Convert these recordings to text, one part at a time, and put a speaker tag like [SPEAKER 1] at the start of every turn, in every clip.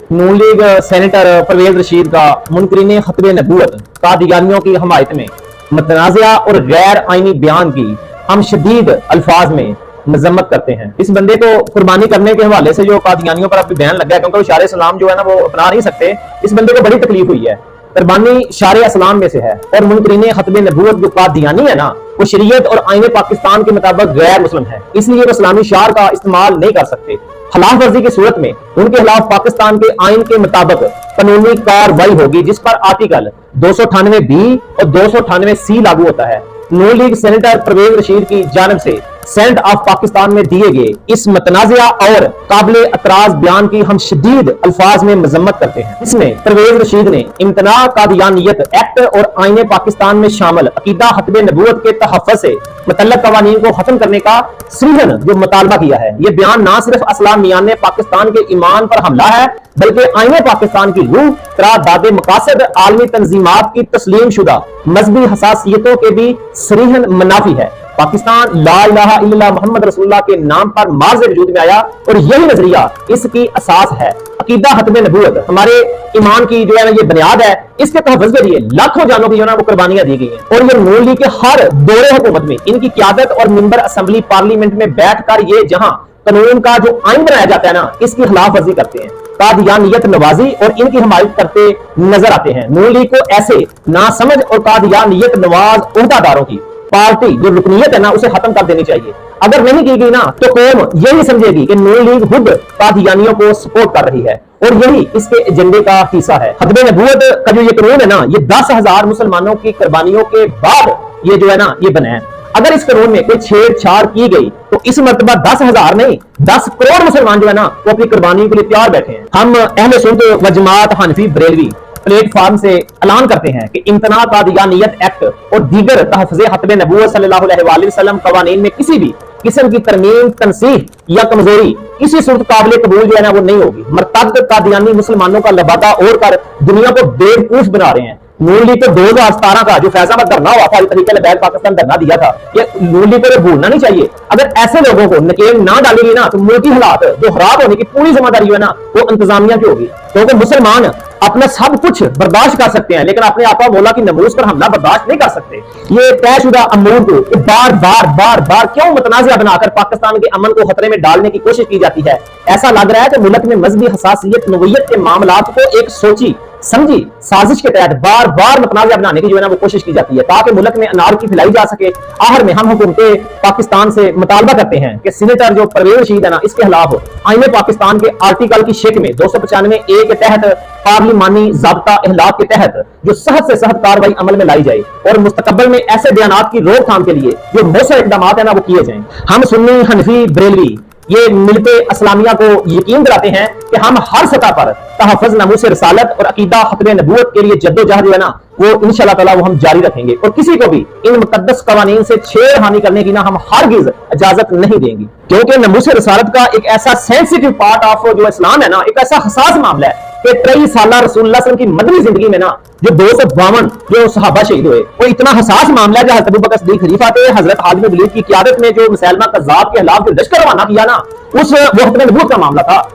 [SPEAKER 1] नून league senator Parvez Rashid का मुनकरीन खतबे नबूवत कादियानियों की हमायत में मतनाज़ा और गैर आईनी बयान की हम शदीद अल्फाज में मजम्मत करते हैं। इस बंदे को कुर्बानी करने के हवाले से जो कादियानियों पर अभी बयान लगा है, क्योंकि वो शारे इस्लाम जो है ना वो अपना नहीं सकते, इस बंदे को बड़ी तकलीफ हुई है। कुर्बानी शारे इस्लाम में से है और मुनकरीन खतबे नबूवत जो कादियानी है ना वो शरीयत और आईने पाकिस्तान के मुताबिक गैर मुस्लिम है, इसलिए वो इस्लामी शार का इस्तेमाल नहीं कर सकते। खिलाफ वर्जी की सूरत में उनके खिलाफ पाकिस्तान के आइन के मुताबिक कानूनी कार्रवाई होगी, जिस पर आर्टिकल 298B और 298C लागू होता है। नून लीग सेनेटर परवेज रशीद की जानिब से सेनेट ऑफ पाकिस्तान में दिए गए इस मतनाज़ा और काबिल अतराज बयान की हम शदीद अल्फाज में मजम्मत करते हैं। इसमें परवेज रशीद ने इम्तना कादियानियत एक्ट और आईने पाकिस्तान में शामिल अकीदा खतबे नबूवत के तहफ़्फ़ुज़ से मुतल्लक़ क़वानीन को खत्म करने का सरीहन जो मुतालबा किया है। ये बयान ना सिर्फ इस्लामियान पाकिस्तान के ईमान पर हमला है, बल्कि आईने पाकिस्तान की रूह, करारदादे मकासद, आलमी तंजीमात की तस्लीम शुदा मजहबी हसासियतों के भी सरीहन मुनाफी है। पाकिस्तान ला इलाहा इल्लल्लाह मुहम्मद रसूलुल्लाह के नाम पर मार्ज़ वजूद में आया और यही नजरिया इसकी असास है। अकीदा खतबे नबूवत हमारे ईमान की जो है ना ये बुनियाद है। इसके तहफ़्फ़ुज़ के लिए लाखों जानों की जो है वो कुर्बानियां दी गई हैं और ये नून लीग के हर दौरे हुकूमत में इनकी क़यादत और मिंबर असेंबली पार्लियामेंट में बैठकर ये जहां कानून का जो आइन बनाया जाता है ना इसकी खिलाफ वर्जी करते हैं, कादियानियत नवाजी और इनकी हिमायत करते नजर आते हैं। नून लीग को ऐसे नासमझ और कादियानियत नवाज ओहदादारों की पार्टी जो रुकनीयत है ना उसे खत्म कर देनी चाहिए। अगर नहीं की गई ना तो कौम यही समझेगी कि नून लीग खुद कादियानियों को सपोर्ट कर रही है और यही इसके एजेंडे का हिस्सा है। खतबे नबूवत का जो ये कानून है ना ये 10,000 मुसलमानों की कुर्बानियों के बाद ये जो है ना ये बना है। अगर इस कानून में कोई छेड़छाड़ की गई तो इस मर्तबा 10,000 नहीं 10 करोड़ मुसलमान जो है ना वो अपनी कुर्बानी के लिए तैयार बैठे हैं। हम अहले सुन्नत व जमात हनफी बरेलवी प्लेटफॉर्म से ऐलान करते हैं कि इम्तना कादियानियत एक्ट और दीगर तहफ़्फ़ुज़ खतबे नबूवत सल्लल्लाहु अलैहि वसल्लम क़वानीन में किसी भी किस्म की तरमीम, तनसीह या कमजोरी किसी सूरत काबिल कबूल जो है ना वो नहीं होगी। मर्तद कादियानी मुसलमानों का लबादा ओढ़ कर दुनिया को बेवकूफ बना रहे हैं। नून लीग को 2017 का जो फैज़ाबाद धरना हुआ था, तहरीक पाकिस्तान धरना दिया था, ये नून लीग को भूलना नहीं चाहिए। अगर ऐसे लोगों को नकेल ना डालेगी ना तो मुल्की हालात जो खराब होने की पूरी जिम्मेदारी है ना वो इंतजामिया की होगी, क्योंकि मुसलमान अपना सब कुछ बर्दाश्त कर सकते हैं लेकिन अपने आपा मौला की नमूज पर हमला बर्दाश्त नहीं कर सकते। ये तयशुदा अमूर को बार बार बार बार क्यों मुतनाज़ा बनाकर पाकिस्तान के अमन को खतरे में डालने की कोशिश की जाती है। ऐसा लग रहा है कि मुल्क में मजहबी हसासियत नोयत के मामलात को एक सोची समझी साजिश के तहत बार बार मुतनाज़ा बनाने की जो है ना वो कोशिश की जाती है ताकि मुल्क में अनारकी फैलाई जा सके। आहर में हम हुकूमत पाकिस्तान से मुतालबा करते हैं कि सीनेटर जो परवेज रशीद है ना इसके खिलाफ आईने पाकिस्तान के आर्टिकल की शेक में 295A के तहत पार्लिमानी ज़ाब्ता इहलाक के तहत जो सख्त से सख्त कार्रवाई अमल में लाई जाए और मुस्तकबिल में ऐसे बयानात की रोकथाम के लिए जो मौसर इक़दाम है ना वो किए जाएं। हम सुन्नी हनफी बरेलवी ये मिलते इस्लामिया को यकीन दिलाते हैं कि हम हर सतह पर तहफ़्फ़ुज़ नमूसे रिसालत और अकीदा खतबे नबूवत के लिए जद्दोजहद जो है ना वो इंशाअल्लाह ताला वो हम जारी रखेंगे और किसी को भी इन मुकद्दस कवानीन से छेड़खानी करने की ना हम हरगिज़ इजाजत नहीं देंगे, क्योंकि नमूसे रिसालत का एक ऐसा सेंसिटिव पार्ट ऑफ जो इस्लाम है ना एक ऐसा हसास मामला है कि 23 साल रसूलुल्लाह सल्लल्लाहु अलैहि वसल्लम की मदनी जिंदगी में ना जो 252 जो सहाबा शहीद हुए वो इतना हसास मामला है। जो हज़रत अबू बकर सिद्दीक़ खलीफा थे, हज़रत खालिद बिन वलीद की क़यादत में जो मुसैलमा कज़्ज़ाब के खिलाफ जो लश्कर रवाना किया ना उस वो खतबे नबूवत का मामला था।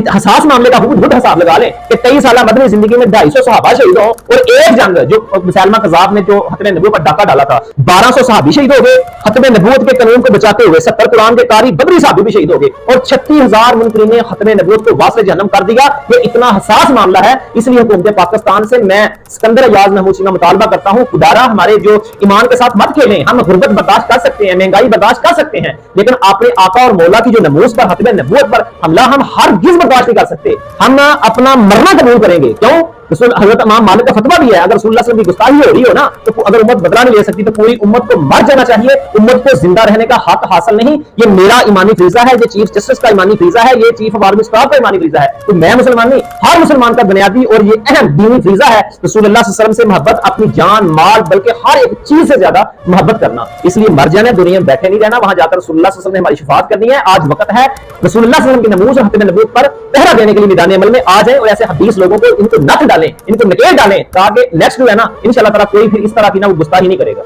[SPEAKER 1] हसास मामले का खुद हिसाब लगा लें कि 23 साल मदनी जिंदगी में 250 सहाबा शहीद हो और एक जंग जो मुसैलमा कज़्ज़ाब ने जो खतबे नबूवत पर डाका डाला था 1200 सहाबी शहीद हो गए। खतबे नबूवत के कानून को बचाते हुए 70 कुरान के कारी बदरी सहाबी भी शहीद हो गए और 36,000 मुनकरीन खतबे नबूवत को वास्ते जहन्नम कर दिया। ये इतना हसास मामला है, इसलिए हुकूमत पाकिस्तान से मैं सिकंदर अयाज नहूसी का मुतालबा करता हूँ, खुदारा हमारे जो ईमान के साथ मत खेलें। हम गुर्बत बर्दाश्त कर सकते हैं, महंगाई बर्दाश्त कर सकते हैं, लेकिन अपने आका और मौला की जो नमूज पर खतबे नबूवत पर हमला हम हरगिज़ बर्दाश्त नहीं कर सकते। हम अपना मरना कबूल करेंगे। क्यों? हज़रत इमाम मालिक का फतवा भी है, अगर रसूलुल्लाह सल्लल्लाहु अलैहि वसल्लम की गुस्ताखी हो रही हो ना तो अगर उम्मत बदला नहीं ले सकती तो पूरी उम्मत को मर जाना चाहिए। उम्मत को जिंदा रहने का हक हासिल नहीं। ये मेरा ईमानी फरीज़ा है, ये चीफ जस्टिस का ईमानी फरीज़ा है, ये चीफ ऑफ आर्मी स्टाफ का ईमानी फरीज़ा है। तो मैं मुसलमान नहीं, हर मुसलमान का बुनियादी और ये अहम दीनी फरीज़ा है रसूलुल्लाह सल्लल्लाहु अलैहि वसल्लम से मोहब्बत, अपनी जान माल बल्कि हर एक चीज से ज्यादा मोहब्बत करना। इसलिए मर जाना, दुनिया में बैठे नहीं रहना, वहां जाकर रसूलुल्लाह सल्लल्लाहु अलैहि वसल्लम ने हमारी शफाअत करनी है। आज वक्त है रसूलुल्लाह सल्लल्लाहु अलैहि वसल्लम की नमूज और खतबे नबूवत पर पहरा देने के लिए मैदान अमल में आ जाए और ऐसे हदीस लोगों को इनको नक डालें, इनको नकेल डालें ताकि नेक्स्ट जो है ना इंशाअल्लाह ताला कोई फिर इस तरह की ना वो गुस्ताखी नहीं करेगा।